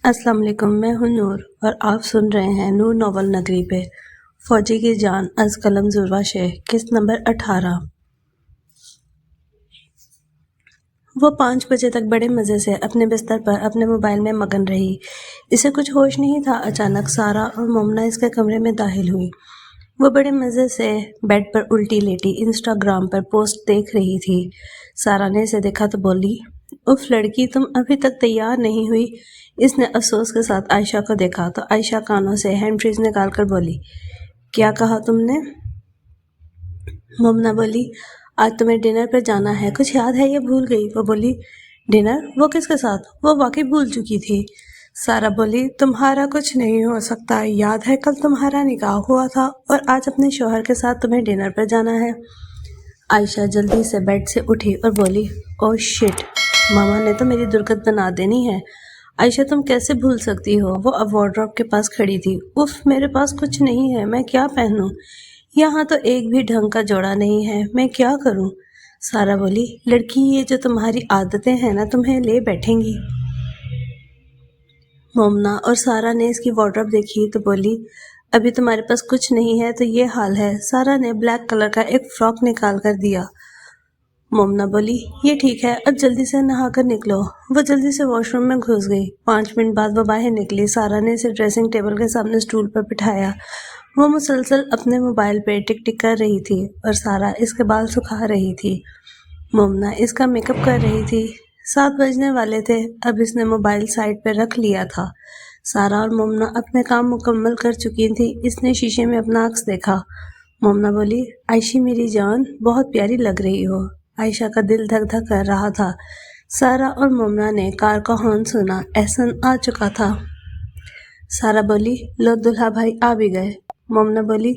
अस्सलाम वालेकुम। मैं हूं नूर और आप सुन रहे हैं नूर नॉवल नगरी पे फौजी की जान अज कलम जुर्वा शेख किस्त नंबर 18। वो 5 बजे तक बड़े मज़े से अपने बिस्तर पर अपने मोबाइल में मगन रही। इसे कुछ होश नहीं था। अचानक सारा और मोमना इसके कमरे में दाखिल हुई। वो बड़े मज़े से बेड पर उल्टी लेटी इंस्टाग्राम पर पोस्ट देख रही थी। सारा ने इसे देखा तो बोली, उफ लड़की, तुम अभी तक तैयार नहीं हुई। इसने अफसोस के साथ आयशा को देखा तो आयशा कानों से हैंड फ्रीज निकाल कर बोली, क्या कहा तुमने? मोमना बोली, आज तुम्हें डिनर पर जाना है, कुछ याद है या भूल गई? वो बोली, डिनर? वो किसके साथ? वो वाकई भूल चुकी थी। सारा बोली, तुम्हारा कुछ नहीं हो सकता, याद है कल तुम्हारा निकाह हुआ था और आज अपने शौहर के साथ तुम्हें डिनर पर जाना है। आयशा जल्दी से बेड से उठी और बोली, ओह शिट, मामा ने तो मेरी दुर्गत बना देनी है। आयशा, तुम कैसे भूल सकती हो? वो अब वार्डरोब के पास खड़ी थी। उफ, मेरे पास कुछ नहीं है, मैं क्या पहनूं? यहाँ तो एक भी ढंग का जोड़ा नहीं है, मैं क्या करूं? सारा बोली, लड़की, ये जो तुम्हारी आदतें हैं ना, तुम्हें ले बैठेंगी। मोमना और सारा ने इसकी वार्डरोब देखी तो बोली, अभी तुम्हारे पास कुछ नहीं है तो ये हाल है। सारा ने ब्लैक कलर का एक फ्रॉक निकाल कर दिया। मोमना बोली, ये ठीक है, अब जल्दी से नहा कर निकलो। वो जल्दी से वॉशरूम में घुस गई। 5 मिनट बाद वो बाहर निकली। सारा ने इसे ड्रेसिंग टेबल के सामने स्टूल पर बिठाया। वो मुसलसल अपने मोबाइल पे टिक टिक कर रही थी और सारा इसके बाल सुखा रही थी। मोमना इसका मेकअप कर रही थी। 7 बजने वाले थे। अब इसने मोबाइल साइड पर रख लिया था। सारा और मोमना अपने काम मुकम्मल कर चुकी थी। इसने शीशे में अपना अक्स देखा। मोमना बोली, आयशी मेरी जान, बहुत प्यारी लग रही हो। आयशा का दिल धक धक कर रहा था। सारा और मोमना ने कार का हॉर्न सुना। एहसन आ चुका था। सारा बोली, लो दुल्हा भाई आ भी गए। मोमना बोली,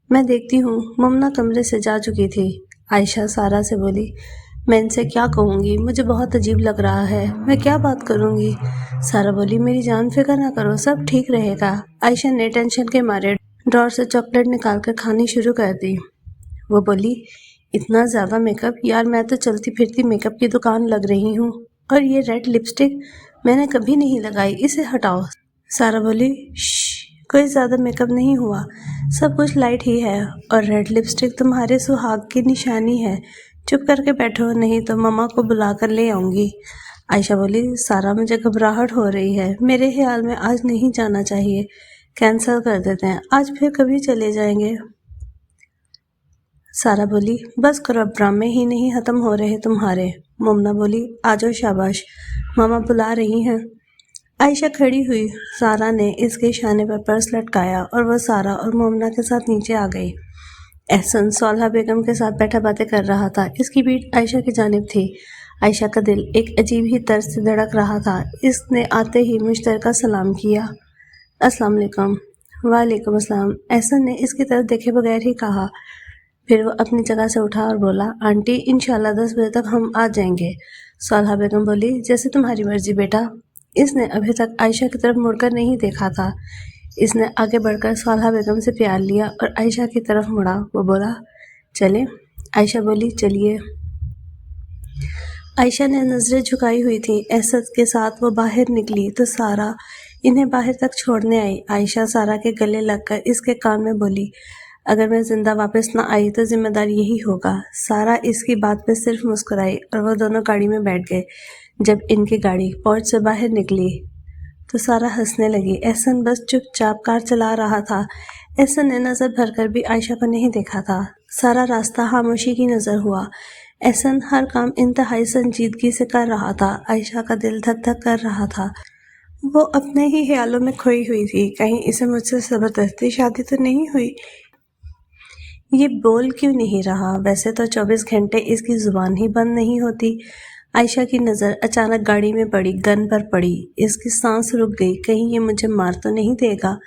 मैं देखती हूँ। मोमना कमरे से जा चुकी थी। आयशा सारा से बोली, मैं इनसे क्या कहूँगी, मुझे बहुत अजीब लग रहा है, मैं क्या बात करूँगी? सारा बोली, मेरी जान, फिक्र ना करो, सब ठीक रहेगा। आयशा ने टेंशन के मारे ड्रॉर से चॉकलेट निकाल कर खानी शुरू कर दी। वो बोली, इतना ज़्यादा मेकअप? यार, मैं तो चलती फिरती मेकअप की दुकान लग रही हूँ। और ये रेड लिपस्टिक मैंने कभी नहीं लगाई, इसे हटाओ। सारा बोली, कोई ज़्यादा मेकअप नहीं हुआ, सब कुछ लाइट ही है। और रेड लिपस्टिक तुम्हारे सुहाग की निशानी है। चुप करके बैठो, नहीं तो मम्मा को बुला कर ले आऊँगी। आयशा बोली, सारा, मुझे घबराहट हो रही है, मेरे ख्याल में आज नहीं जाना चाहिए, कैंसिल कर देते हैं, आज फिर कभी चले जाएंगे। सारा बोली, बस करो, अब ड्रामे ही नहीं ख़त्म हो रहे तुम्हारे। मोमना बोली, आ जाओ, शाबाश, मामा बुला रही हैं। आयशा खड़ी हुई। सारा ने इसके इशारे पर पर्स लटकाया और वह सारा और मोमना के साथ नीचे आ गई। एहसन सौलहा बेगम के साथ बैठा बातें कर रहा था। इसकी पीठ आयशा की जानिब थी। आयशा का दिल एक अजीब ही तर्ज से धड़क रहा था। इसने आते ही मुश्तरका सलाम किया, अस्सलाम वालेकुम। वालेकुम अस्सलाम। एहसन ने इसकी तरफ देखे बगैर ही कहा। फिर वो अपनी जगह से उठा और बोला, आंटी, इंशाल्लाह 10 बजे तक हम आ जाएंगे। सौलहा बेगम बोली, जैसे तुम्हारी मर्जी बेटा। इसने अभी तक आयशा की तरफ मुड़कर नहीं देखा था। इसने आगे बढ़कर सौलहा बेगम से प्यार लिया और आयशा की तरफ मुड़ा। वो बोला, चले? आयशा बोली, चलिए। आयशा ने नज़रें झुकाई हुई थी। एहसन के साथ वो बाहर निकली तो सारा इन्हें बाहर तक छोड़ने आई। आयशा सारा के गले लगकर इसके कान में बोली, अगर मैं जिंदा वापस ना आई तो जिम्मेदार यही होगा। सारा इसकी बात पे सिर्फ मुस्कुराई और वो दोनों गाड़ी में बैठ गए। जब इनकी गाड़ी पोर्च से बाहर निकली तो सारा हंसने लगी। एहसन बस चुपचाप कार चला रहा था। एहसन ने नजर भरकर भी आयशा को नहीं देखा था। सारा रास्ता खामोशी की नजर हुआ। एहसन हर काम इंतहाई संजीदगी से कर रहा था। आयशा का दिल धक धक कर रहा था। वो अपने ही ख्यालों में खोई हुई थी। कहीं इसे मुझसे जबरदस्ती शादी तो नहीं हुई? ये बोल क्यों नहीं रहा? वैसे तो 24 घंटे इसकी जुबान ही बंद नहीं होती। आयशा की नज़र अचानक गाड़ी में पड़ी, गन पर पड़ी। इसकी सांस रुक गई, कहीं ये मुझे मार तो नहीं देगा।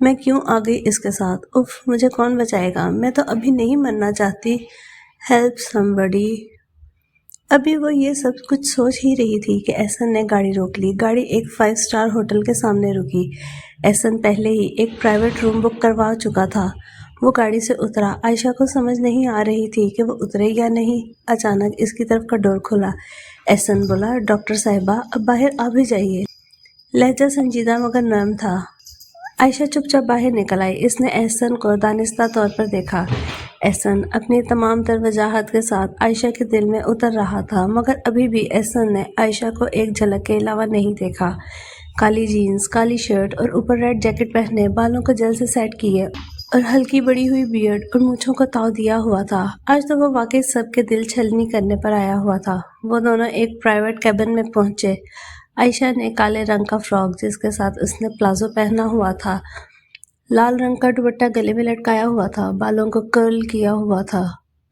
मैं क्यों आ गई इसके साथ? उफ, मुझे कौन बचाएगा? मैं तो अभी नहीं मरना चाहती। Help somebody. अभी वो ये सब कुछ सोच ही रही थी कि एहसन ने गाड़ी रोक ली। गाड़ी एक 5 स्टार होटल के सामने रुकी। एहसन पहले ही एक प्राइवेट रूम बुक करवा चुका था। वो गाड़ी से उतरा। आयशा को समझ नहीं आ रही थी कि वो उतरे या नहीं। अचानक इसकी तरफ का डोर खुला। एहसन बोला, डॉक्टर साहिबा, अब बाहर आ भी जाइए। लहजा संजीदा मगर नर्म था। आयशा चुपचाप बाहर निकल आई। इसने एहसन को दानिस्ता तौर पर देखा। एहसन अपनी तमाम तर वजाहत के साथ आयशा के दिल में उतर रहा था, मगर अभी भी एहसन ने आयशा को एक झलक के अलावा नहीं देखा। काली जीन्स, काली शर्ट और ऊपर रेड जैकेट पहने, बालों को जेल से सेट किए और हल्की बड़ी हुई बियर्ड और मूंछों को ताव दिया हुआ था। आज तो वो वाकई सबके दिल छलनी करने पर आया हुआ था। वो दोनों एक प्राइवेट कैबिन में पहुंचे। आयशा ने काले रंग का फ्रॉक, जिसके साथ उसने प्लाजो पहना हुआ था, लाल रंग का दुपट्टा गले में लटकाया हुआ था, बालों को कर्ल किया हुआ था।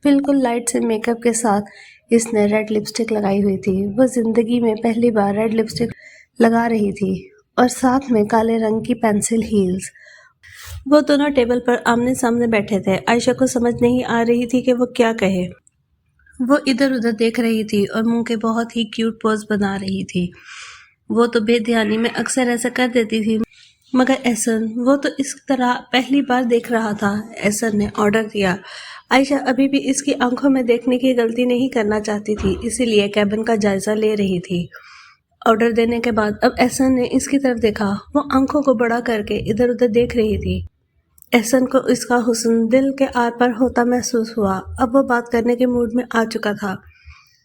बिल्कुल लाइट से मेकअप के साथ इसने रेड लिपस्टिक लगाई हुई थी। वो जिंदगी में पहली बार रेड लिपस्टिक लगा रही थी और साथ में काले रंग की पेंसिल हील्स। वो दोनों टेबल पर आमने सामने बैठे थे। आयशा को समझ नहीं आ रही थी कि वो क्या कहे। वो इधर उधर देख रही थी और मुंह के बहुत ही क्यूट पोज बना रही थी। वो तो बेध्यानी में अक्सर ऐसा कर देती थी, मगर एहसन वो तो इस तरह पहली बार देख रहा था। एहसन ने ऑर्डर दिया। आयशा अभी भी इसकी आंखों में देखने की गलती नहीं करना चाहती थी, इसीलिए कैबिन का जायजा ले रही थी। ऑर्डर देने के बाद अब एहसन ने इसकी तरफ देखा। वो आंखों को बड़ा करके इधर उधर देख रही थी। एहसन को इसका हुस्न दिल के आर पार होता महसूस हुआ। अब वो बात करने के मूड में आ चुका था।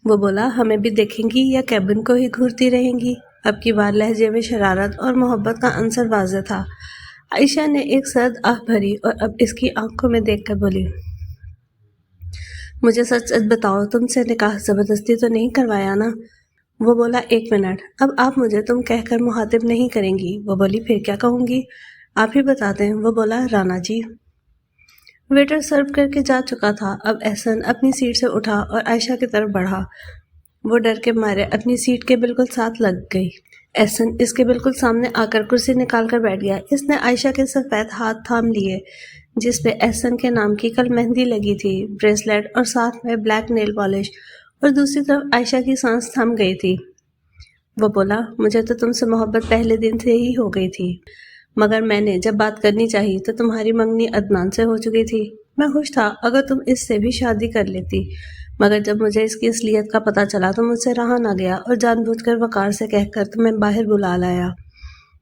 वो बोला, हमें भी देखेंगी या कैबिन को ही घूरती रहेंगी? अब की बार लहजे में शरारत और मोहब्बत का अंसर वाज़ेह था। आयशा ने एक सर्द आह भरी और अब इसकी आंखों में देखकर बोली, मुझे सच सच बताओ, तुमसे निकाह जबरदस्ती तो नहीं करवाया ना? वो बोला, एक मिनट, अब आप मुझे तुम कहकर मुहातिब नहीं करेंगी। वो बोली, फिर क्या कहूँगी? आप ही बता दें। वो बोला, राना जी। वेटर सर्व करके जा चुका था। अब एहसन अपनी सीट से उठा और आयशा की तरफ बढ़ा। वो डर के मारे अपनी सीट के बिल्कुल साथ लग गई। एहसन इसके बिल्कुल सामने आकर कुर्सी निकाल कर बैठ गया। इसने आयशा के सफ़ेद हाथ थाम लिए, जिस पे एहसन के नाम की कल मेहंदी लगी थी, ब्रेसलेट और साथ में ब्लैक नेल पॉलिश, और दूसरी तरफ आयशा की सांस थम गई थी। वो बोला, मुझे तो तुमसे मोहब्बत पहले दिन से ही हो गई थी, मगर मैंने जब बात करनी चाहिए तो तुम्हारी मंगनी अदनान से हो चुकी थी। मैं खुश था अगर तुम इससे भी शादी कर लेती, मगर जब मुझे इसकी असलियत का पता चला तो मुझसे रहा ना गया और जानबूझकर वकार से कहकर तुम्हें बाहर बुला लाया।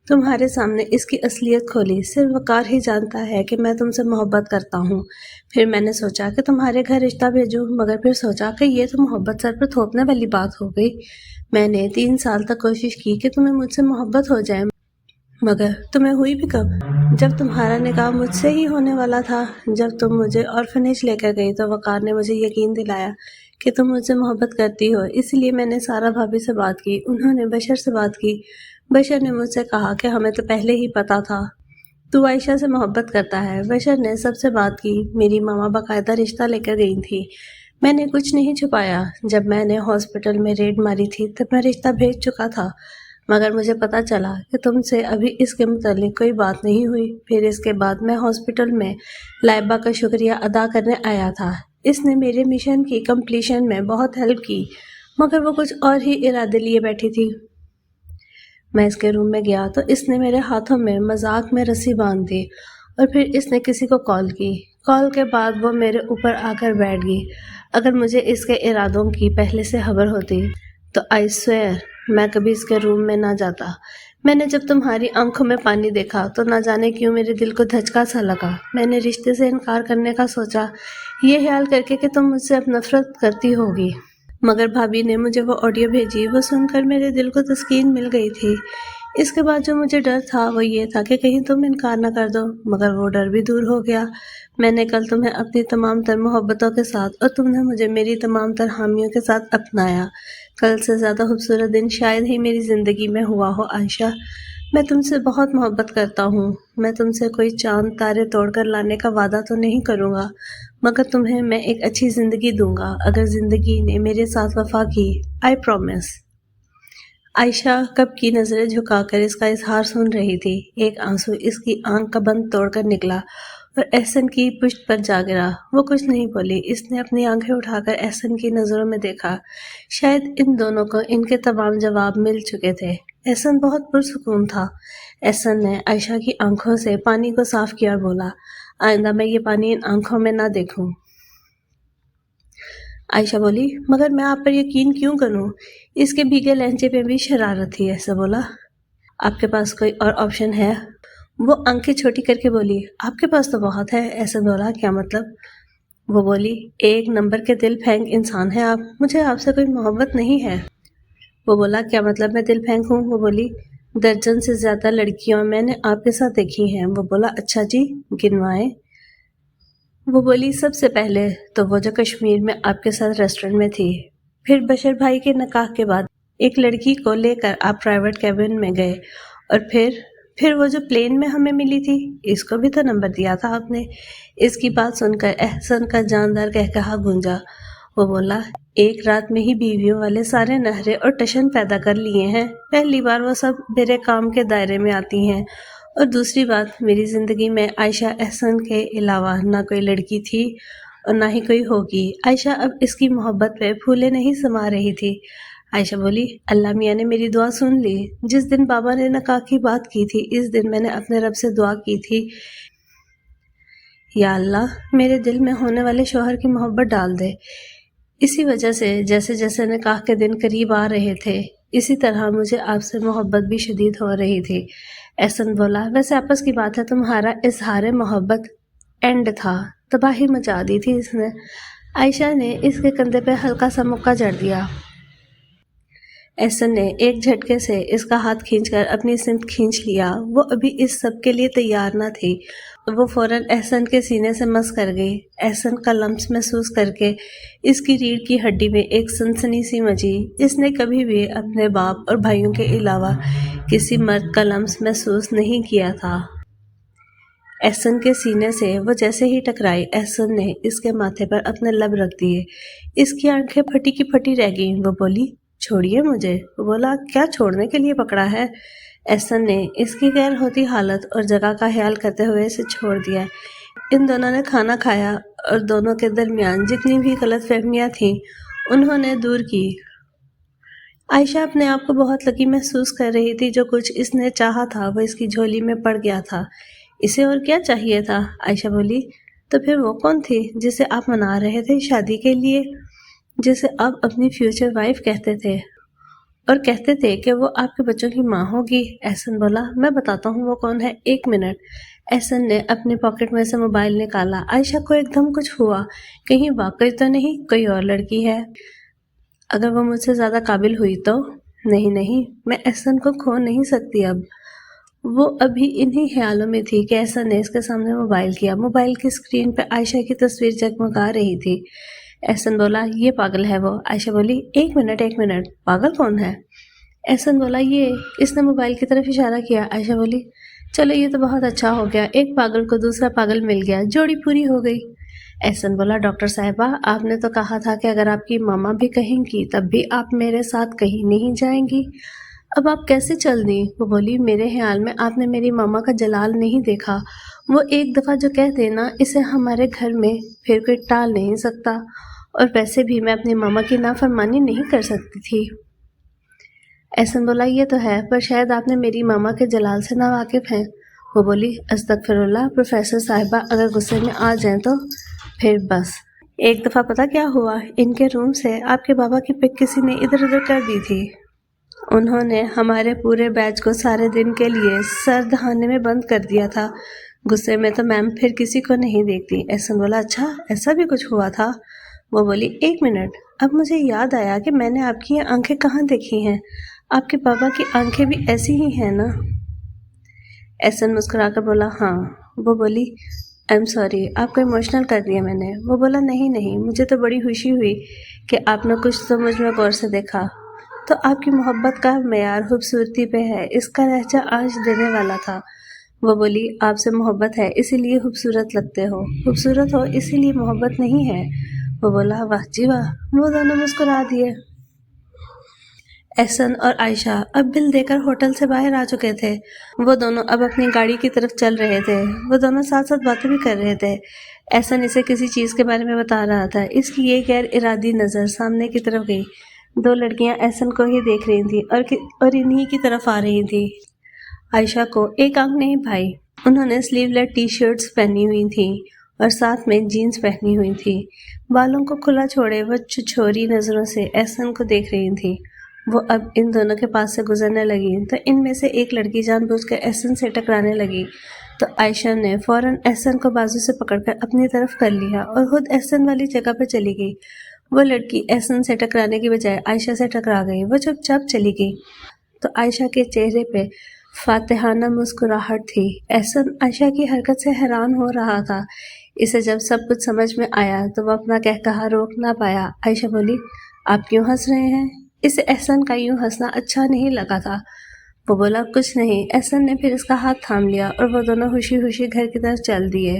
तुम्हारे सामने इसकी असलियत खोली। सिर्फ वकार ही जानता है कि मैं तुमसे मोहब्बत करता हूँ। फिर मैंने सोचा कि तुम्हारे घर रिश्ता भेजूं, मगर फिर सोचा कि ये तो मोहब्बत सर पर थोपने वाली बात हो गई। मैंने 3 साल तक कोशिश की कि तुम्हें मुझसे मोहब्बत हो जाए, मगर तुम्हें हुई भी कब? जब तुम्हारा निकाह मुझसे ही होने वाला था। जब तुम मुझे ऑर्फनेज लेकर गई तो वकार ने मुझे यकीन दिलाया कि तुम मुझसे मोहब्बत करती हो। इसलिए मैंने सारा भाभी से बात की, उन्होंने बशर से बात की। बशर ने मुझसे कहा कि हमें तो पहले ही पता था तू आयशा से मोहब्बत करता है। बशर ने सबसे बात की। मेरी मामा बाकायदा रिश्ता लेकर गई थी। मैंने कुछ नहीं छुपाया। जब मैंने हॉस्पिटल में रेड मारी थी तब मैं रिश्ता भेज चुका था, मगर मुझे पता चला कि तुमसे अभी इसके मुतालिक कोई बात नहीं हुई। फिर इसके बाद मैं हॉस्पिटल में लाइबा का शुक्रिया अदा करने आया था। इसने मेरे मिशन की कंप्लीशन में बहुत हेल्प की, मगर वो कुछ और ही इरादे लिए बैठी थी। मैं इसके रूम में गया तो इसने मेरे हाथों में मजाक में रस्सी बांध दी और फिर इसने किसी को कॉल की। कॉल के बाद वो मेरे ऊपर आकर बैठ गई। अगर मुझे इसके इरादों की पहले से खबर होती तो आई स्वेयर मैं कभी इसके रूम में ना जाता। मैंने जब तुम्हारी आंखों में पानी देखा तो ना जाने क्यों मेरे दिल को धचका सा लगा। मैंने रिश्ते से इनकार करने का सोचा, ये ख्याल करके कि तुम मुझसे अब नफरत करती होगी, मगर भाभी ने मुझे वो ऑडियो भेजी। वो सुनकर मेरे दिल को तस्कीन मिल गई थी। इसके बाद जो मुझे डर था वो ये था कि कहीं तुम इनकार ना कर दो, मगर वो डर भी दूर हो गया। मैंने कल तुम्हें अपनी तमाम तर मोहब्बतों के साथ और तुमने मुझे मेरी तमाम तर हामियों के साथ अपनाया। कल से ज़्यादा खूबसूरत दिन शायद ही मेरी ज़िंदगी में हुआ हो आयशा। मैं तुमसे बहुत मोहब्बत करता हूँ। मैं तुमसे कोई चांद तारे तोड़कर लाने का वादा तो नहीं करूँगा, मगर तुम्हें मैं एक अच्छी ज़िंदगी दूंगा अगर ज़िंदगी ने मेरे साथ वफा की। I promise. आयशा कब की नज़रें झुकाकर इसका इजहार सुन रही थी। एक आंसू इसकी आंख का बंद तोड़कर निकला और एहसन की पुश्त पर जा गिरा। वो कुछ नहीं बोली। इसने अपनी आंखें उठाकर एहसन की नज़रों में देखा। शायद इन दोनों को इनके तमाम जवाब मिल चुके थे। एहसन बहुत पुरसुकून था। एहसन ने आयशा की आंखों से पानी को साफ किया और बोला, आइंदा मैं ये पानी इन आंखों में ना देखूं। आयशा बोली, मगर मैं आप पर यकीन क्यों करूं? इसके भीगे लहजे पे भी शरारत थी। ऐसा बोला, آپ کے پاس کوئی اور آپشن ہے؟ وہ آنکھیں چھوٹی کر کے بولی، آپ کے پاس تو بہت ہے۔ احسن بولا، کیا مطلب؟ وہ بولی، ایک نمبر کے دل پھینک انسان ہے آپ، مجھے آپ سے کوئی محبت نہیں ہے۔ وہ بولا، کیا مطلب میں دل پھینک ہوں؟ وہ بولی، درجن سے زیادہ لڑکیاں میں نے آپ کے ساتھ دیکھی ہیں۔ وہ بولا، اچھا جی، گنوائیں؟ وہ بولی، سب سے پہلے تو وہ جو کشمیر میں آپ کے ساتھ ریسٹورنٹ میں تھی، پھر بشر بھائی کے نکاح کے بعد ایک لڑکی کو لے کر آپ پرائیویٹ کیبن میں گئے، اور پھر وہ جو پلین میں ہمیں ملی تھی، اس کو بھی تو نمبر دیا تھا آپ نے۔ اس کی بات سن کر احسن کا جاندار کہا گونجا۔ وہ بولا، ایک رات میں ہی بیویوں والے سارے نہرے اور ٹشن پیدا کر لیے ہیں۔ پہلی بار وہ سب میرے کام کے دائرے میں آتی ہیں، اور دوسری بات، میری زندگی میں عائشہ احسن کے علاوہ نہ کوئی لڑکی تھی اور نہ ہی کوئی ہوگی۔ عائشہ اب اس کی محبت پہ پھولے نہیں سما رہی تھی۔ عائشہ بولی، اللہ میاں نے میری دعا سن لی۔ جس دن بابا نے نکاح کی بات کی تھی، اس دن میں نے اپنے رب سے دعا کی تھی، یا اللہ میرے دل میں ہونے والے شوہر کی محبت ڈال دے۔ اسی وجہ سے جیسے جیسے نکاح کے دن قریب آ رہے تھے، اسی طرح مجھے آپ سے محبت بھی شدید ہو رہی تھی۔ احسن بولا، ویسے آپس کی بات ہے، تمہارا اظہار محبت اینڈ تھا، تباہی مچا دی تھی اس نے۔ عائشہ نے اس کے کندھے پہ ہلکا سا مکہ جڑ دیا۔ احسن نے ایک جھٹکے سے اس کا ہاتھ کھینچ کر اپنی سمت کھینچ لیا۔ وہ ابھی اس سب کے لیے تیار نہ تھی۔ وہ فوراً احسن کے سینے سے مس کر گئی۔ احسن کا لمس محسوس کر کے اس کی ریڑھ کی ہڈی میں ایک سنسنی سی مچی۔ اس نے کبھی بھی اپنے باپ اور بھائیوں کے علاوہ کسی مرد کا لمس محسوس نہیں کیا تھا۔ احسن کے سینے سے وہ جیسے ہی ٹکرائی، احسن نے اس کے ماتھے پر اپنے لب رکھ دیے۔ اس کی آنکھیں پھٹی کی پھٹی رہ گئیں۔ وہ بولی، چھوڑیے مجھے۔ وہ بولا، کیا چھوڑنے کے لیے پکڑا ہے؟ احسن نے اس کی غیر ہوتی حالت اور جگہ کا خیال کرتے ہوئے اسے چھوڑ دیا۔ ان دونوں نے کھانا کھایا اور دونوں کے درمیان جتنی بھی غلط فہمیاں تھیں انہوں نے دور کی۔ عائشہ اپنے آپ کو بہت لکی محسوس کر رہی تھی۔ جو کچھ اس نے چاہا تھا وہ اس کی جھولی میں پڑ گیا تھا۔ اسے اور کیا چاہیے تھا؟ عائشہ بولی، تو پھر وہ کون تھی جسے آپ منا رہے تھے شادی کے لیے، جسے آپ اپنی فیوچر وائف کہتے تھے، اور کہتے تھے کہ وہ آپ کے بچوں کی ماں ہوگی؟ احسن بولا، میں بتاتا ہوں وہ کون ہے، ایک منٹ۔ احسن نے اپنی پاکٹ میں سے موبائل نکالا۔ عائشہ کو ایک دم کچھ ہوا، کہیں واقعی تو نہیں کوئی اور لڑکی ہے؟ اگر وہ مجھ سے زیادہ قابل ہوئی تو؟ نہیں، میں احسن کو کھو نہیں سکتی اب۔ وہ ابھی انہی خیالوں میں تھی کہ احسن نے اس کے سامنے موبائل کیا۔ موبائل کی اسکرین پہ عائشہ کی تصویر جگمگا رہی تھی۔ احسن بولا، یہ پاگل ہے وہ۔ عائشہ بولی، ایک منٹ، پاگل کون ہے؟ احسن بولا، یہ۔ اس نے موبائل کی طرف اشارہ کیا۔ عائشہ بولی، چلو یہ تو بہت اچھا ہو گیا، ایک پاگل کو دوسرا پاگل مل گیا، جوڑی پوری ہو گئی۔ احسن بولا، ڈاکٹر صاحبہ، آپ نے تو کہا تھا کہ اگر آپ کی ماما بھی کہیں گی تب بھی آپ میرے ساتھ کہیں نہیں جائیں گی، اب آپ کیسے چل دیں؟ وہ بولی، میرے خیال میں آپ نے میری ماما کا جلال نہیں دیکھا، وہ ایک دفعہ جو کہہ دینا اسے ہمارے گھر میں پھر کوئی ٹال نہیں سکتا، اور ویسے بھی میں اپنی ماما کی نافرمانی نہیں کر سکتی تھی۔ احسن بولا، یہ تو ہے، پر شاید آپ نے میری ماما کے جلال سے ناواقف ہیں۔ وہ بولی، استغفر اللہ، پروفیسر صاحبہ اگر غصے میں آ جائیں تو پھر بس۔ ایک دفعہ پتہ کیا ہوا، ان کے روم سے آپ کے بابا کی پک کسی نے ادھر ادھر کر دی تھی۔ انہوں نے ہمارے پورے بیچ کو سارے دن کے لیے سر دہانے میں بند کر دیا تھا۔ غصے میں تو میم پھر کسی کو نہیں دیکھتی۔ احسن بولا، اچھا ایسا بھی کچھ ہوا تھا؟ وہ بولی، ایک منٹ، اب مجھے یاد آیا کہ میں نے آپ کی یہ آنکھیں کہاں دیکھی ہیں، آپ کے بابا کی آنکھیں بھی ایسی ہی ہیں نا؟ احسن مسکرا کر بولا، ہاں۔ وہ بولی، آئی ایم سوری، آپ کو ایموشنل کر دیا میں نے۔ وہ بولا، نہیں، مجھے تو بڑی خوشی ہوئی کہ آپ نے کچھ تو مجھ میں غور سے دیکھا۔ تو آپ کی محبت کا معیار خوبصورتی پہ ہے، اس کا لہجہ آج دینے والا تھا۔ وہ بولی، آپ سے محبت ہے اسی لیے خوبصورت لگتے ہو، خوبصورت ہو اسی لیے محبت نہیں ہے۔ وہ بولا، واہ جی واہ۔ وہ دونوں مسکرا دیے۔ احسن اور عائشہ اب بل دے کر ہوٹل سے باہر آ چکے تھے۔ وہ دونوں اب اپنی گاڑی کی طرف چل رہے تھے۔ وہ دونوں ساتھ ساتھ باتیں بھی کر رہے تھے۔ احسن اسے کسی چیز کے بارے میں بتا رہا تھا۔ اس کی یہ غیر ارادی نظر سامنے کی طرف گئی۔ دو لڑکیاں احسن کو ہی دیکھ رہی تھیں اور انہی کی طرف آ رہی تھیں۔ عائشہ کو ایک آنکھ نہیں بھائی۔ انہوں نے سلیو لیس ٹی شرٹس پہنی ہوئی تھیں اور ساتھ میں جینز پہنی ہوئی تھی۔ بالوں کو کھلا چھوڑے وہ چھچھوری نظروں سے احسن کو دیکھ رہی تھیں۔ وہ اب ان دونوں کے پاس سے گزرنے لگی تو ان میں سے ایک لڑکی جان بوجھ کر احسن سے ٹکرانے لگی تو عائشہ نے فوراً احسن کو بازو سے پکڑ کر اپنی طرف کر لیا اور خود احسن والی جگہ پہ چلی گئی۔ وہ لڑکی احسن سے ٹکرانے کی بجائے عائشہ سے ٹکرا گئی۔ وہ چپ چاپ چلی گئی تو عائشہ کے چہرے پہ فاتحانہ مسکراہٹ تھی۔ احسن عائشہ کی حرکت سے حیران ہو رہا تھا۔ اسے جب سب کچھ سمجھ میں آیا تو وہ اپنا قہقہا روک نہ پایا۔ عائشہ بولی، آپ کیوں ہنس رہے ہیں؟ اسے احسن کا یوں ہنسنا اچھا نہیں لگا تھا۔ وہ بولا، کچھ نہیں۔ احسن نے پھر اس کا ہاتھ تھام لیا اور وہ دونوں خوشی خوشی گھر کی طرف چل دیے۔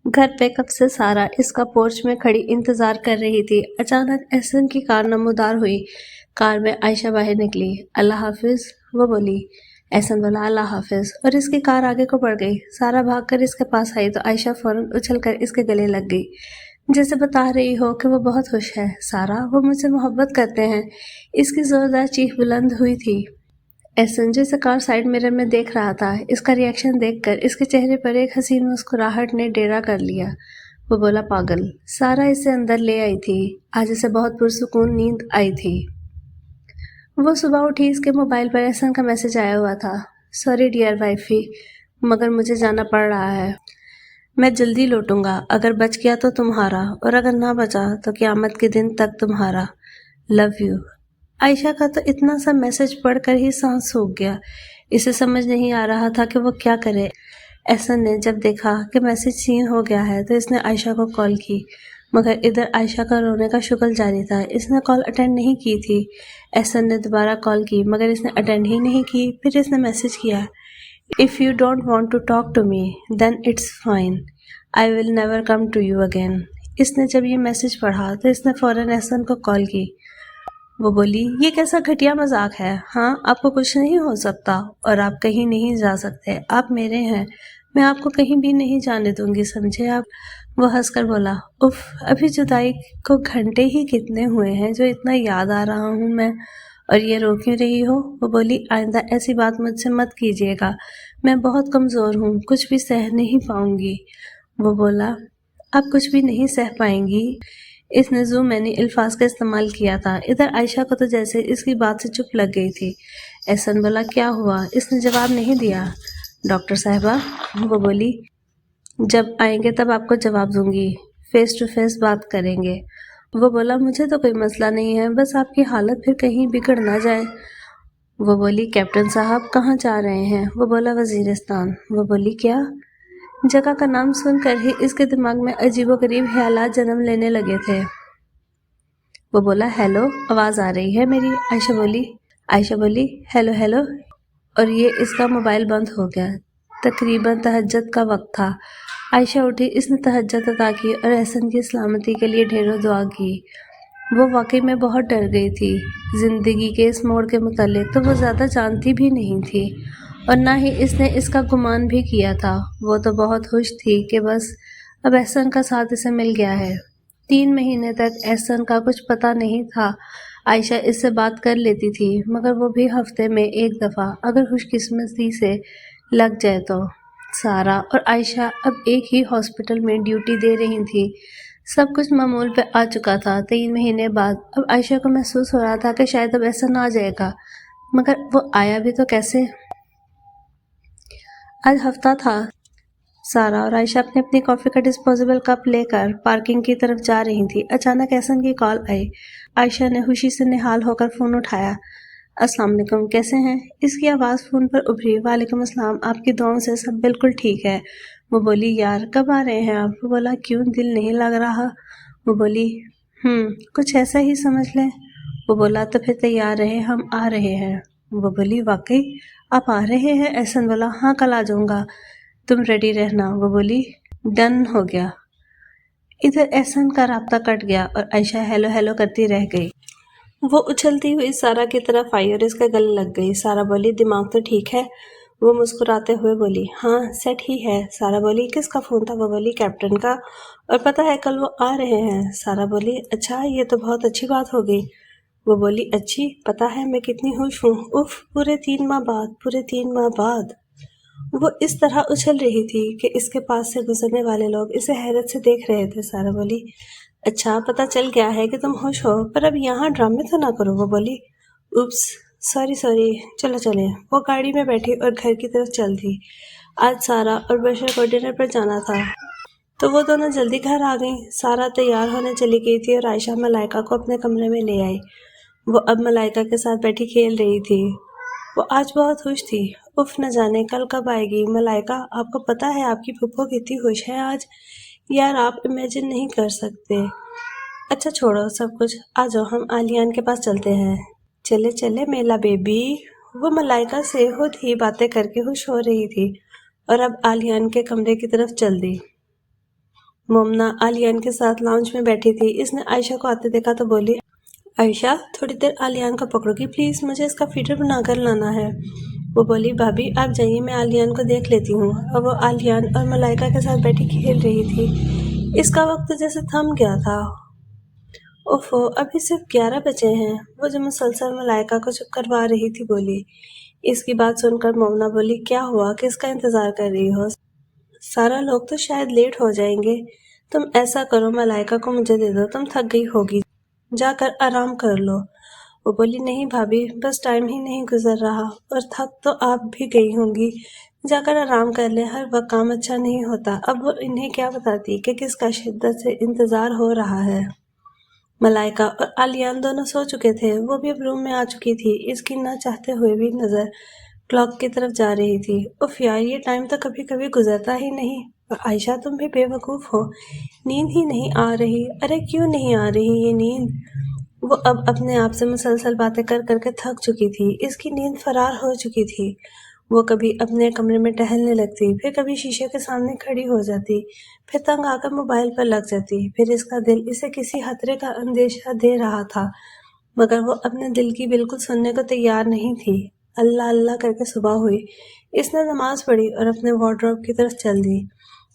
گھر پہ کب سے سارا اس کا پورچ میں کھڑی انتظار کر رہی تھی۔ اچانک احسن کی کار نمودار ہوئی۔ کار میں عائشہ باہر نکلی۔ اللہ حافظ، وہ بولی۔ احسن بولا، اللہ حافظ، اور اس کی کار آگے کو بڑھ گئی۔ سارا بھاگ کر اس کے پاس آئی تو عائشہ فوراً اچھل کر اس کے گلے لگ گئی، جیسے بتا رہی ہو کہ وہ بہت خوش ہے۔ سارا، وہ مجھ سے محبت کرتے ہیں۔ اس کی زوردار چیخ بلند ہوئی تھی۔ احسن جو اسے کار سائیڈ مرر میں دیکھ رہا تھا، اس کا ری ایکشن دیکھ کر اس کے چہرے پر ایک حسین مسکراہٹ نے ڈیرا کر لیا۔ وہ بولا، پاگل۔ سارا اسے اندر لے آئی تھی۔ آج اسے بہت پرسکون نیند آئی تھی۔ وہ صبح اٹھی، اس کے موبائل پر احسن کا میسج آیا ہوا تھا، سوری ڈیئر وائفی، مگر مجھے جانا پڑ رہا ہے۔ میں جلدی لوٹوں گا۔ اگر بچ گیا تو تمہارا، اور اگر نہ بچا تو قیامت کے دن تک تمہارا۔ Love you. عائشہ کا تو اتنا سا میسج پڑھ کر ہی سانس سوکھ گیا۔ اسے سمجھ نہیں آ رہا تھا کہ وہ کیا کرے۔ احسن نے جب دیکھا کہ میسج سین ہو گیا ہے تو اس نے عائشہ کو کال کی، مگر ادھر عائشہ کا رونے کا شغل جاری تھا۔ اس نے کال اٹینڈ نہیں کی تھی۔ احسن نے دوبارہ کال کی مگر اس نے اٹینڈ ہی نہیں کی۔ پھر اس نے میسج کیا، If you don't want to talk to me, then it's fine. I will never come to you again. اس نے جب یہ میسج پڑھا تو اس نے فوراً احسن کو کال کی۔ وہ بولی، یہ کیسا گھٹیا مذاق ہے؟ ہاں، آپ کو کچھ نہیں ہو سکتا اور آپ کہیں نہیں جا سکتے۔ آپ میرے ہیں، میں آپ کو کہیں بھی نہیں جانے دوں گی، سمجھے آپ؟ وہ ہنس کر بولا، اف، ابھی جدائی کو گھنٹے ہی کتنے ہوئے ہیں جو اتنا یاد آ رہا ہوں میں، اور یہ رو کیوں رہی ہو؟ وہ بولی، آئندہ ایسی بات مجھ سے مت کیجیے گا، میں بہت کمزور ہوں، کچھ بھی سہ نہیں پاؤں گی۔ وہ بولا، آپ کچھ بھی نہیں سہ پائیں گی۔ اس نے زو مینی الفاظ کا استعمال کیا تھا۔ ادھر عائشہ کو تو جیسے اس کی بات سے چپ لگ گئی تھی۔ احسن بولا، کیا ہوا؟ اس نے جواب نہیں دیا۔ ڈاکٹر صاحبہ، وہ بولی، جب آئیں گے تب آپ کو جواب دوں گی، فیس ٹو فیس بات کریں گے۔ وہ بولا، مجھے تو کوئی مسئلہ نہیں ہے، بس آپ کی حالت پھر کہیں بگڑ نہ جائے۔ وہ بولی، کیپٹن صاحب کہاں جا رہے ہیں؟ وہ بولا، وزیرستان۔ وہ بولی، کیا؟ جگہ کا نام سن کر ہی اس کے دماغ میں عجیب و غریب خیالات جنم لینے لگے تھے۔ وہ بولا، ہیلو، آواز آ رہی ہے میری؟ عائشہ بولی، ہیلو ہیلو، اور یہ اس کا موبائل بند ہو گیا۔ تقریباً تہجد کا وقت تھا۔ عائشہ اٹھی، اس نے تہجد ادا کی اور احسن کی سلامتی کے لیے ڈھیروں دعا کی۔ وہ واقعی میں بہت ڈر گئی تھی۔ زندگی کے اس موڑ کے متعلق تو وہ زیادہ جانتی بھی نہیں تھی، اور نہ ہی اس نے اس کا گمان بھی کیا تھا۔ وہ تو بہت خوش تھی کہ بس اب احسن کا ساتھ اسے مل گیا ہے۔ 3 مہینے تک احسن کا کچھ پتہ نہیں تھا۔ عائشہ اس سے بات کر لیتی تھی، مگر وہ بھی ہفتے میں 1 دفعہ، اگر خوش قسمتی سے لگ جائے تو۔ سارا اور عائشہ اب ایک ہی ہاسپٹل میں ڈیوٹی دے رہی تھی۔ سب کچھ معمول پہ آ چکا تھا۔ 3 مہینے بعد اب عائشہ کو محسوس ہو رہا تھا کہ شاید اب احسن آ جائے گا، مگر وہ آیا بھی تو کیسے؟ آج ہفتہ تھا۔ سارا اور عائشہ اپنی اپنی کافی کا ڈسپوزیبل کپ لے کر پارکنگ کی طرف جا رہی تھی۔ اچانک احسن کی کال آئی۔ عائشہ نے خوشی سے نہال ہو کر فون اٹھایا۔ السلام علیکم، کیسے ہیں؟ اس کی آواز فون پر ابھری۔ وعلیکم السلام، آپ کی دعاؤں سے سب بالکل ٹھیک ہے۔ وہ بولی، یار کب آ رہے ہیں آپ؟ وہ بولا، کیوں دل نہیں لگ رہا؟ وہ بولی، کچھ ایسا ہی سمجھ لیں۔ وہ بولا، تو پھر تیار رہے، ہم آ رہے ہیں۔ وہ بولی، واقعی آپ آ رہے ہیں؟ احسن بولا، ہاں کل آ جاؤں گا، تم ریڈی رہنا۔ وہ بولی، ڈن ہو گیا۔ ادھر احسن کا رابطہ کٹ گیا اور عائشہ ہیلو ہیلو کرتی رہ گئی۔ وہ اچھلتی ہوئی سارا کی طرف آئی اور اس کے گلے لگ گئی۔ سارا بولی، دماغ تو ٹھیک ہے؟ وہ مسکراتے ہوئے بولی، ہاں سیٹ ہی ہے۔ سارا بولی، کس کا فون تھا؟ وہ بولی، کیپٹن کا، اور پتہ ہے کل وہ آ رہے ہیں۔ سارا بولی، اچھا، یہ تو بہت اچھی بات ہو گئی۔ وہ بولی، اچھی؟ پتہ ہے میں کتنی خوش ہوں، اف، پورے 3 ماہ بعد۔ وہ اس طرح اچھل رہی تھی کہ اس کے پاس سے گزرنے والے لوگ اسے حیرت سے دیکھ رہے تھے۔ سارا بولی، اچھا، پتہ چل گیا ہے کہ تم خوش ہو، پر اب یہاں ڈرامے تو نہ کرو۔ وہ بولی، उप्स, सॉरी चलो चलें। वो गाड़ी में बैठी और घर की तरफ चल दी। आज सारा और बशर को डिनर पर जाना था तो वो दोनों जल्दी घर आ गईं। सारा तैयार होने चली गई थी और आयशा मलाइका को अपने कमरे में ले आई। वो अब मलाइका के साथ बैठी खेल रही थी। वो आज बहुत खुश थी। उफ, न जाने कल कब आएगी। मलाइका, आपको पता है आपकी फूफो कितनी खुश है आज? यार, आप इमेजिन नहीं कर सकते। अच्छा छोड़ो सब कुछ, आ जाओ हम आलियान के पास चलते हैं। चले चले मेला बेबी। वो मलाइका से खुद ही बातें करके खुश हो रही थी और अब आलियान के कमरे की तरफ चल दी। मोमना आलियान के साथ लाउंज में बैठी थी। इसने आयशा को आते देखा तो बोली, आयशा थोड़ी देर आलियान को पकड़ोगी प्लीज, मुझे इसका फीडर बनाकर लाना है। वो बोली, भाभी आप जाइए, मैं आलियान को देख लेती हूँ। अब वो आलियान और मलाइका के साथ बैठी खेल रही थी। इसका वक्त जैसे थम गया था। ओफो, अभी सिर्फ 11 बजे हैं। वो जो मुसलसल मलाइका को चुप करवा रही थी बोली। इसकी बात सुनकर मोमना बोली, क्या हुआ, किसका इंतजार कर रही हो? सारा लोग तो शायद लेट हो जाएंगे। तुम ऐसा करो, मलाइका को मुझे दे दो, तुम थक गई होगी, जाकर आराम कर लो। वो बोली, नहीं भाभी, बस टाइम ही नहीं गुजर रहा और थक तो आप भी गई होंगी, जाकर आराम कर ले, हर वक्त काम अच्छा नहीं होता। अब वो इन्हें क्या बताती कि किसका शिद्दत से इंतजार हो रहा है। मलाइका और आलियान दोनों सो चुके थे। वो भी अब रूम में आ चुकी थी। इसकी ना चाहते हुए भी नजर क्लॉक की तरफ जा रही थी। उफ यार, ये टाइम तो कभी कभी गुजरता ही नहीं। और आयशा, तुम भी बेवकूफ हो, नींद ही नहीं आ रही। अरे क्यों नहीं आ रही ये नींद? वो अब अपने आप से मुसलसल बातें कर करके थक चुकी थी। इसकी नींद फरार हो चुकी थी। वो कभी अपने कमरे में टहलने लगती, फिर कभी शीशे के सामने खड़ी हो जाती, फिर तंग आकर मोबाइल पर लग जाती। फिर इसका दिल इसे किसी खतरे का अंदेशा दे रहा था, मगर वो अपने दिल की बिल्कुल सुनने को तैयार नहीं थी। अल्लाह अल्लाह करके सुबह हुई। इसने नमाज पढ़ी और अपने वार्डरोब की तरफ चल दी।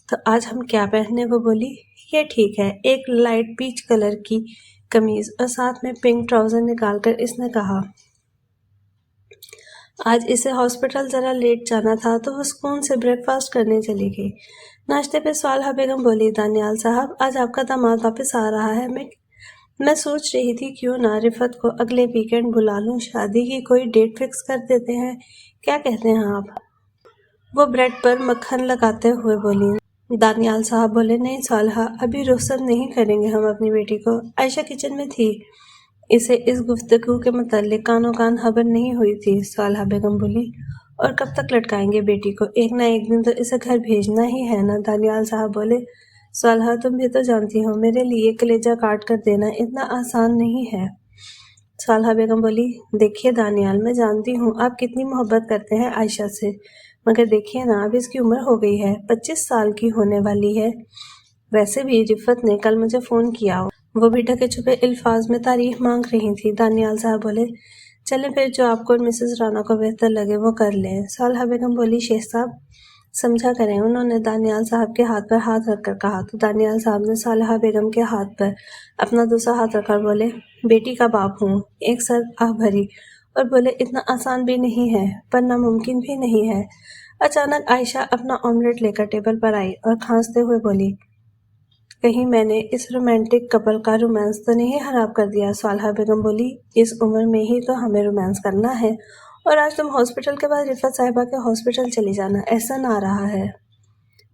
तो आज हम क्या पहने? वो बोली, ये ठीक है, एक लाइट पीच कलर की कमीज और साथ में पिंक ट्राउजर निकालकर इसने कहा। आज इसे हॉस्पिटल जरा लेट जाना था तो वो सुकून से ब्रेकफास्ट करने चली गई। नाश्ते पे सालहा बेगम बोली, दानियाल साहब, आज आपका दामाद वापस आ रहा है। मैं सोच रही थी क्यों ना रिफत को अगले वीकेंड बुला लूं, शादी की कोई डेट फिक्स कर देते हैं, क्या कहते हैं आप? वो ब्रेड पर मक्खन लगाते हुए बोली। दानियाल साहब बोले, नहीं सालहा, अभी रुखसत नहीं करेंगे हम अपनी बेटी को। आयशा किचन में थी। इसे इस गुफ्तगू के मुताल्लिक कानो कान खबर नहीं हुई थी। सालहा बेगम बोली, और कब तक लटकाएंगे बेटी को? एक ना एक दिन तो इसे घर भेजना ही है ना। दानियाल साहब बोले, सालहा, तुम भी तो जानती हो मेरे लिए कलेजा काट कर देना इतना आसान नहीं है। सालहा बेगम बोली, देखिए दानियाल, मैं जानती हूँ आप कितनी मोहब्बत करते हैं आयशा से, मगर देखिए ना, अब इसकी उम्र हो गई है, 25 साल की होने वाली है। वैसे भी रिफत ने कल मुझे फ़ोन किया, वो भी ढके छुपे अल्फाज में तारीफ मांग रही थी। दानियाल साहब बोले, चलें फिर, जो आपको और मिसेस राना को बेहतर लगे वो कर लें। सालहा बेगम बोली, शेख साहब समझा करें। उन्होंने दानियाल साहब के हाथ पर हाथ रखकर कहा तो दानियाल साहब ने सालहा बेगम के हाथ पर अपना दूसरा हाथ रखकर बोले, बेटी का बाप हूँ। एक सर आह भरी और बोले, इतना आसान भी नहीं है पर नामुमकिन भी नहीं है। अचानक आयशा अपना ऑमलेट लेकर टेबल पर आई और खांसते हुए बोली, कहीं मैंने इस रोमांटिक कपल का रोमांस तो नहीं खराब कर दिया? सालहा बेगम बोली, इस उम्र में ही तो हमें रोमांस करना है, और आज तुम हॉस्पिटल के बाद रिफत साहिबा के हॉस्पिटल चली जाना, ऐसा ना रहा है।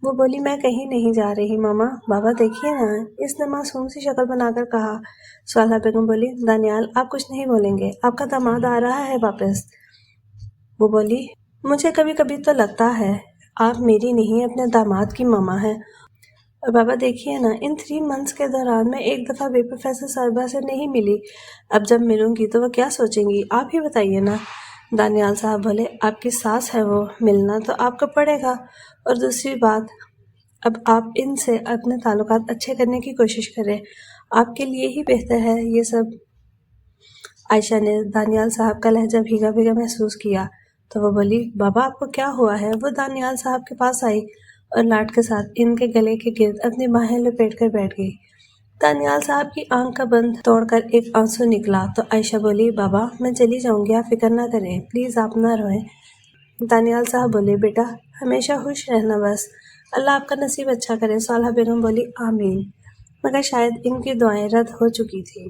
वो बोली, मैं कहीं नहीं जा रही मामा, बाबा देखिए ना। इसने मासूम सी शक्ल बनाकर कहा। सालहा बेगम बोली, दानियाल आप कुछ नहीं बोलेंगे, आपका दामाद आ रहा है वापस। वो बोली, मुझे कभी कभी तो लगता है आप मेरी नहीं अपने दामाद की मामा हैं। और बाबा देखिए ना, इन 3 मंथ्स के दौरान मैं एक दफ़ा भी प्रोफेसर साहिबा से नहीं मिली। अब जब मिलूंगी तो वो क्या सोचेंगी, आप ही बताइए ना। दानियाल साहब बोले, आपकी सास है वो, मिलना तो आपको पड़ेगा। और दूसरी बात, अब आप इनसे अपने ताल्लुकात अच्छे करने की कोशिश करें, आपके लिए ही बेहतर है ये सब। आयशा ने दानियाल साहब का लहजा भीगा भीगा महसूस किया तो वो बोली, बाबा आपको क्या हुआ है? वो दानियाल साहब के पास आई और लाड के साथ इनके गले के गिर्द अपनी बाहें लपेट कर बैठ गई। दानियाल साहब की आंख का बंद तोड़कर एक आंसू निकला तो आयशा बोली, बाबा मैं चली जाऊंगी, आप फिक्र ना करें, प्लीज़ आप ना रोएं। दानियाल साहब बोले, बेटा हमेशा खुश रहना बस, अल्लाह आपका नसीब अच्छा करे। सालहा बेगम बोली, आमीन। मगर शायद इनकी दुआएं रद्द हो चुकी थी।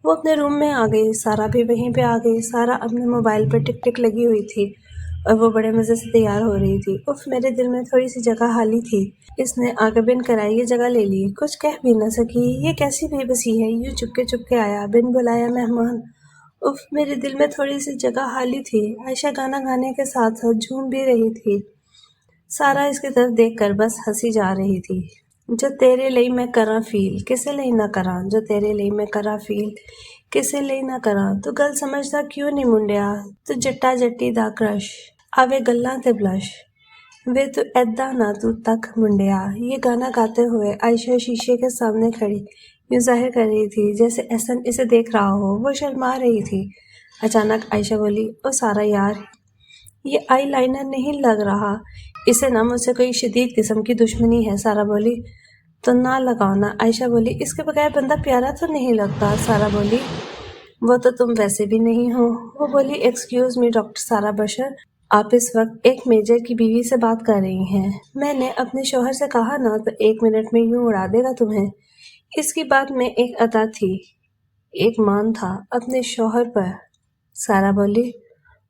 وہ اپنے روم میں آ گئی، سارا بھی وہیں پہ آ گئی۔ سارا اپنے موبائل پر ٹک ٹک لگی ہوئی تھی اور وہ بڑے مزے سے تیار ہو رہی تھی۔ اف، میرے دل میں تھوڑی سی جگہ خالی تھی، اس نے آ کے بن کرائی یہ جگہ لے لی۔ کچھ کہہ بھی نہ سکی، یہ کیسی بے بسی ہے، یوں چپ کے آیا، بن بلایا مہمان۔ اف، میرے دل میں تھوڑی سی جگہ خالی تھی۔ عائشہ گانا گانے کے ساتھ ساتھ جھوم بھی رہی تھی۔ سارا اس کی طرف دیکھ کر بس ہنسی جا رہی تھی۔ جو تیرے لئی میں کراں فیل، کسے لئی نہ کراں، جو تیرے لئی میں کراں فیل، کسے لئی نہ کراں، تو گل سمجھدا کیوں نہیں منڈیا، تو جٹا جٹی دا کرش، آوے گلاں تے بلش، وے تو ایداں نہ تو تک منڈیا۔ یہ گانا گاتے ہوئے عائشہ شیشے کے سامنے کھڑی یوں ظاہر کر رہی تھی جیسے احسن اسے دیکھ رہا ہو۔ وہ شرما رہی تھی۔ اچانک عائشہ بولی، او سارا یار، یہ آئی لائنر نہیں لگ رہا، اسے نہ مجھ سے کوئی شدید قسم کی دشمنی ہے۔ سارا بولی، تو نہ لگاؤ نا۔ عائشہ بولی، اس کے بغیر بندہ پیارا تو نہیں لگتا۔ سارا بولی، وہ تو تم ویسے بھی نہیں ہو۔ وہ بولی، ایکسکیوز می ڈاکٹر سارا بشر، آپ اس وقت ایک میجر کی بیوی سے بات کر رہی ہیں۔ میں نے اپنے شوہر سے کہا نا تو 1 منٹ میں یوں اڑا دے گا تمہیں۔ اس کی بات میں ایک ادا تھی، ایک مان تھا اپنے شوہر پر۔ سارا بولی،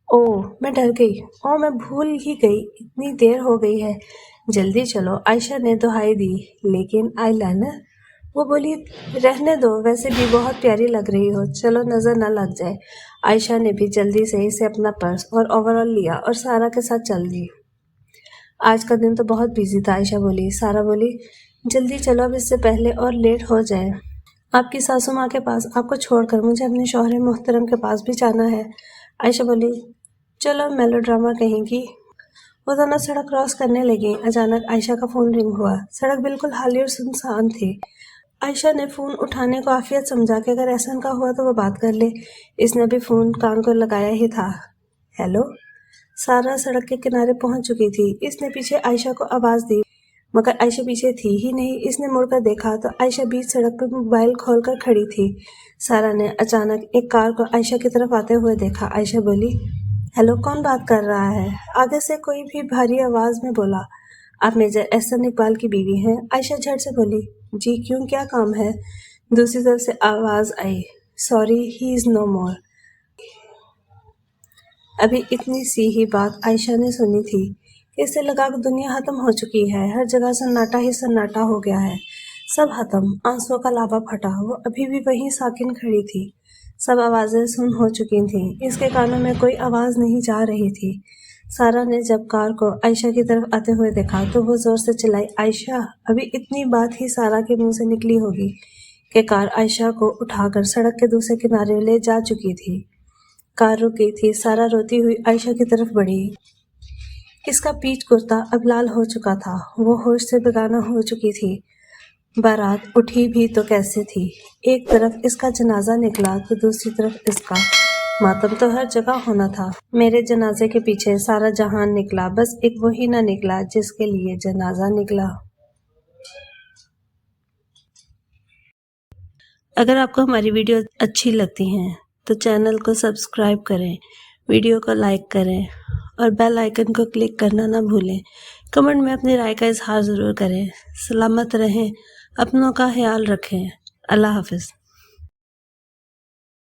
او میں ڈر گئی، او میں بھول ہی گئی، اتنی دیر ہو گئی ہے، جلدی چلو۔ عائشہ نے دہائی دی، لیکن آئی لائنر؟ وہ بولی، رہنے دو، ویسے بھی بہت پیاری لگ رہی ہو، چلو نظر نہ لگ جائے۔ عائشہ نے بھی جلدی سے اسے اپنا پرس اور اوور آل لیا اور سارا کے ساتھ چل دی۔ آج کا دن تو بہت بیزی تھا، عائشہ بولی۔ سارا بولی، جلدی چلو اب اس سے پہلے اور لیٹ ہو جائے۔ آپ کی ساسو ماں کے پاس آپ کو چھوڑ کر مجھے اپنے شوہر محترم کے پاس بھی جانا ہے۔ عائشہ بولی، چلو میلو ڈرامہ کہیں گی۔ وہ دونوں سڑک کراس کرنے لگیں۔ اچانک عائشہ کا فون رنگ ہوا۔ سڑک بالکل خالی اور سنسان تھی۔ عائشہ نے فون اٹھانے کو عافیت سمجھا کہ اگر احسن کا ہوا تو وہ بات کر لے۔ اس نے بھی فون کان کو لگایا ہی تھا۔ ہیلو؟ سارا سڑک کے کنارے پہنچ چکی تھی۔ اس نے پیچھے عائشہ کو آواز دی، مگر عائشہ پیچھے تھی ہی نہیں۔ اس نے مڑ کر دیکھا تو عائشہ بیچ سڑک پہ موبائل کھول کر کھڑی تھی۔ سارا نے اچانک ایک کار کو عائشہ کی طرف آتے ہوئے دیکھا۔ عائشہ بولی، ہیلو، کون بات کر رہا ہے؟ آگے سے کوئی بھی بھاری آواز میں بولا، آپ میجر احسن اقبال کی بیوی ہیں؟ عائشہ جھٹ سے بولی، جی کیوں، کیا کام ہے؟ دوسری طرف سے آواز آئی، سوری، ہی از نو مور۔ ابھی اتنی سی ہی بات عائشہ نے سنی تھی کہ اسے لگا کہ دنیا ختم ہو چکی ہے، ہر جگہ سناٹا ہی سناٹا ہو گیا ہے، سب ختم، آنسوں کا لابا پھٹا۔ وہ ابھی بھی وہیں ساکن کھڑی تھی، سب آوازیں سن ہو چکی تھیں، اس کے کانوں میں کوئی آواز نہیں جا رہی تھی۔ سارا نے جب کار کو عائشہ کی طرف آتے ہوئے دیکھا تو وہ زور سے چلائی، عائشہ! ابھی اتنی بات ہی سارا کے منہ سے نکلی ہوگی کہ کار عائشہ کو اٹھا کر سڑک کے دوسرے کنارے لے جا چکی تھی۔ کار رک گئی تھی۔ سارا روتی ہوئی عائشہ کی طرف بڑھی۔ اس کا پیچ کرتا اب لال ہو چکا تھا، وہ ہوش سے بیگانہ ہو چکی تھی۔ بارات اٹھی بھی تو کیسے تھی؟ ایک طرف اس کا جنازہ نکلا تو دوسری طرف اس کا ماتم تو ہر جگہ ہونا تھا۔ میرے جنازے کے پیچھے سارا جہان نکلا، بس ایک وہی نہ نکلا جس کے لیے جنازہ نکلا۔ اگر آپ کو ہماری ویڈیو اچھی لگتی ہیں تو چینل کو سبسکرائب کریں، ویڈیو کو لائک کریں اور بیل آئیکن کو کلک کرنا نہ بھولیں۔ کمنٹ میں اپنی رائے کا اظہار ضرور کریں۔ سلامت رہیں، اپنوں کا خیال رکھیں۔ اللہ حافظ۔